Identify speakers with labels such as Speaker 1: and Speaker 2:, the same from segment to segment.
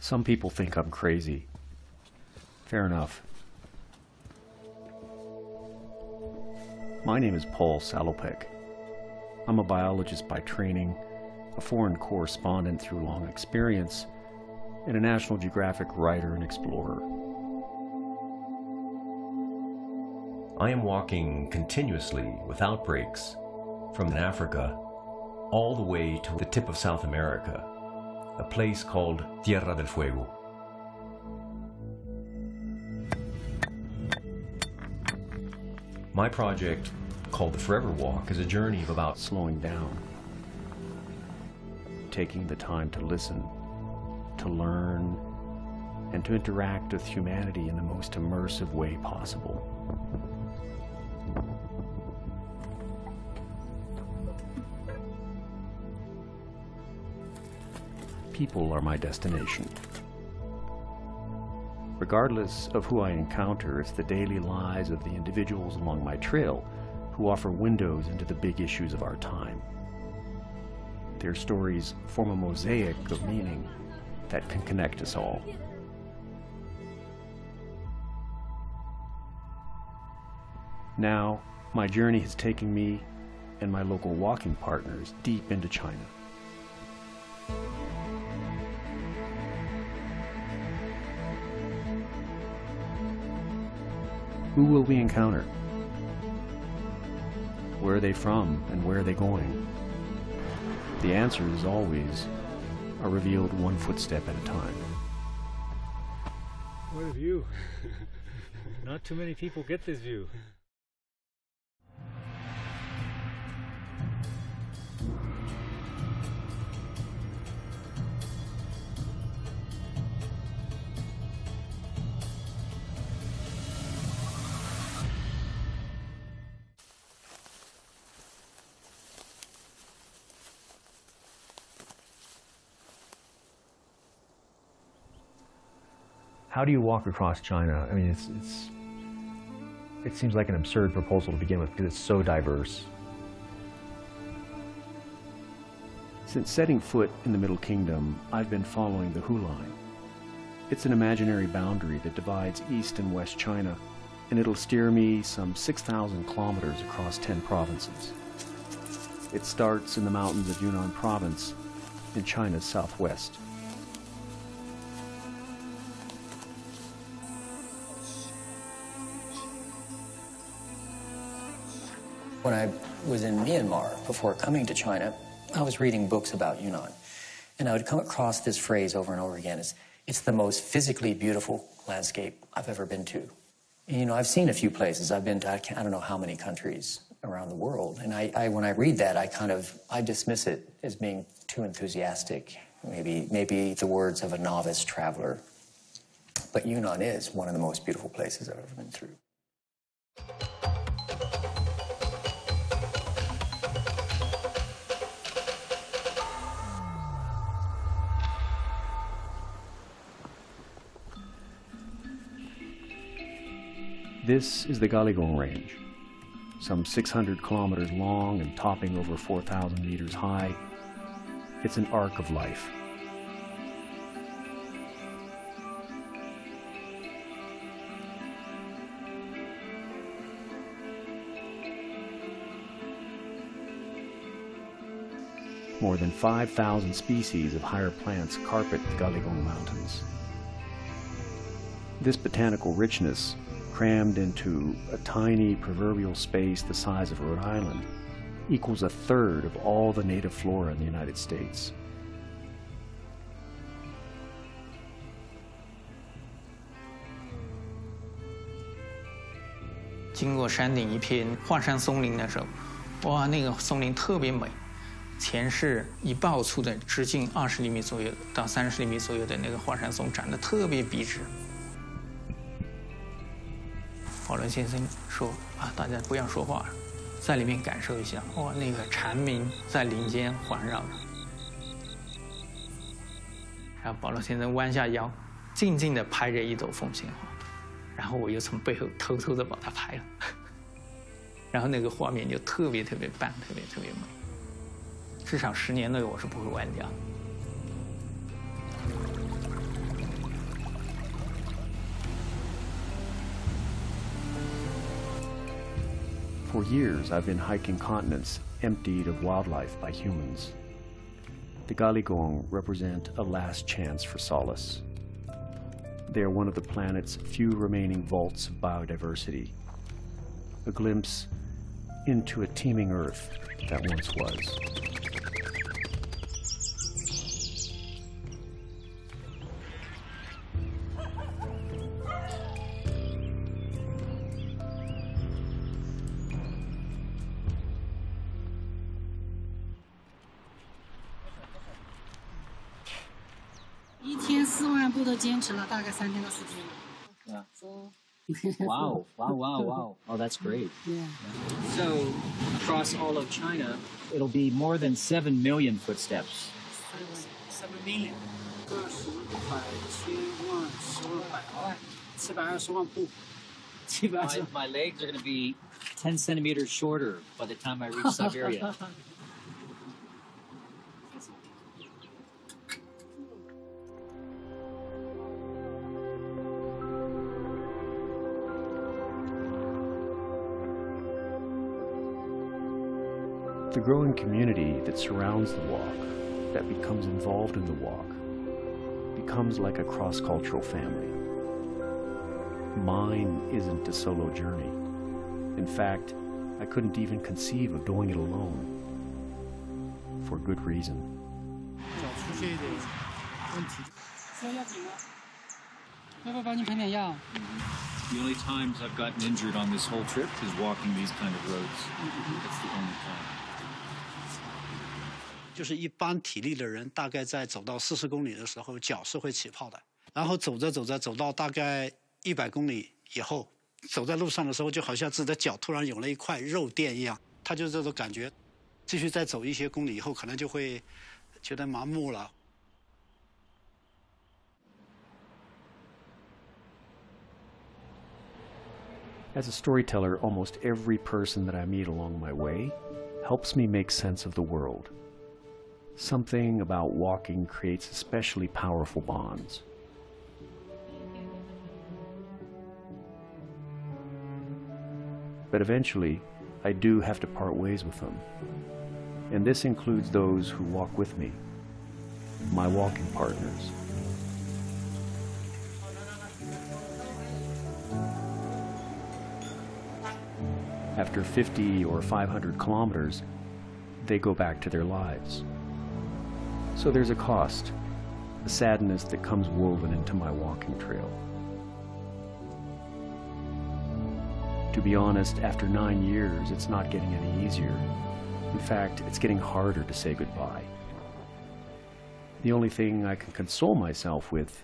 Speaker 1: Some people think I'm crazy. Fair enough. My name is Paul Salopek. I'm a biologist by training, a foreign correspondent through long experience, and a National Geographic writer and explorer.
Speaker 2: I am walking continuously without breaks from Africa all the way to the tip of South America, a place called Tierra del Fuego. My project, called the Forever Walk, is a journey of about
Speaker 1: slowing down, taking the time to listen, to learn, and to interact with humanity in the most immersive way possible. People are my destination. Regardless of who I encounter, it's the daily lives of the individuals along my trail who offer windows into the big issues of our time. Their stories form a mosaic of meaning that can connect us all. Now, my journey has taken me and my local walking partners deep into China. Who will we encounter? Where are they from and where are they going? The answers always are revealed one footstep at a time.
Speaker 3: What a view. Not too many people get this view.
Speaker 4: How do you walk across China? I mean, it seems like an absurd proposal to begin with because it's so diverse.
Speaker 1: Since setting foot in the Middle Kingdom, I've been following the Hu Line. It's an imaginary boundary that divides East and West China, and it'll steer me some 6,000 kilometers across 10 provinces. It starts in the mountains of Yunnan Province in China's southwest.
Speaker 5: When I was in Myanmar, before coming to China, I was reading books about Yunnan. And I would come across this phrase over and over again. It's the most physically beautiful landscape I've ever been to. And, you know, I've seen a few places. I've been to, I don't know how many countries around the world. And when I read that, I dismiss it as being too enthusiastic. Maybe the words of a novice traveler. But Yunnan is one of the most beautiful places I've ever been through.
Speaker 1: This is the Galligong Range, some 600 kilometers long and topping over 4,000 meters high. It's an arc of life. More than 5,000 species of higher plants carpet the Galligong Mountains. This botanical richness, crammed into a tiny proverbial space the size of Rhode Island, equals a third of all the native flora in the United States.
Speaker 6: 经过山顶一片华山松林的时候，哇，那个松林特别美。前是一抱粗的，直径20厘米左右到30厘米左右的那个华山松，长得特别笔直。保伦先生说：“啊，大家不要说话，在里面感受一下。哇，那个蝉鸣在林间环绕着。”然后保罗先生弯下腰，静静地拍着一朵凤仙花，然后我又从背后偷偷地把它拍了，然后那个画面就特别棒，特别美。至少10年内我是不会忘掉。
Speaker 1: For years, I've been hiking continents emptied of wildlife by humans. The Galigong represent a last chance for solace. They are one of the planet's few remaining vaults of biodiversity, a glimpse into a teeming Earth that once was.
Speaker 7: Wow, wow, wow, wow. Oh, that's great.
Speaker 8: Yeah.
Speaker 7: So, across all of China, it'll be more than 7 million footsteps.
Speaker 8: 7 million. 720万步。
Speaker 7: My legs are going to be 10 centimeters shorter by the time I reach Siberia.
Speaker 1: The growing community that surrounds the walk, that becomes involved in the walk, becomes like a cross-cultural family. Mine isn't a solo journey. In fact, I couldn't even conceive of doing it alone. For good reason.
Speaker 9: The only times I've gotten injured on this whole trip is walking these kind of roads. That's the only time.
Speaker 8: 就是一般体力的人，大概在走到40公里的时候，脚是会起泡的。然后走着走着，走到大概100公里以后，走在路上的时候，就好像自己的脚突然有了一块肉垫一样，他就这种感觉。继续再走一些公里以后，可能就会觉得麻木了。
Speaker 1: As a storyteller, almost every person that I meet along my way helps me make sense of the world. Something about walking creates especially powerful bonds. But eventually, I do have to part ways with them. And this includes those who walk with me, my walking partners. After 50 or 500 kilometers, they go back to their lives. So there's a cost, a sadness that comes woven into my walking trail. To be honest, after 9 years, it's not getting any easier. In fact, it's getting harder to say goodbye. The only thing I can console myself with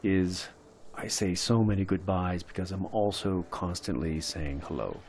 Speaker 1: is I say so many goodbyes because I'm also constantly saying hello.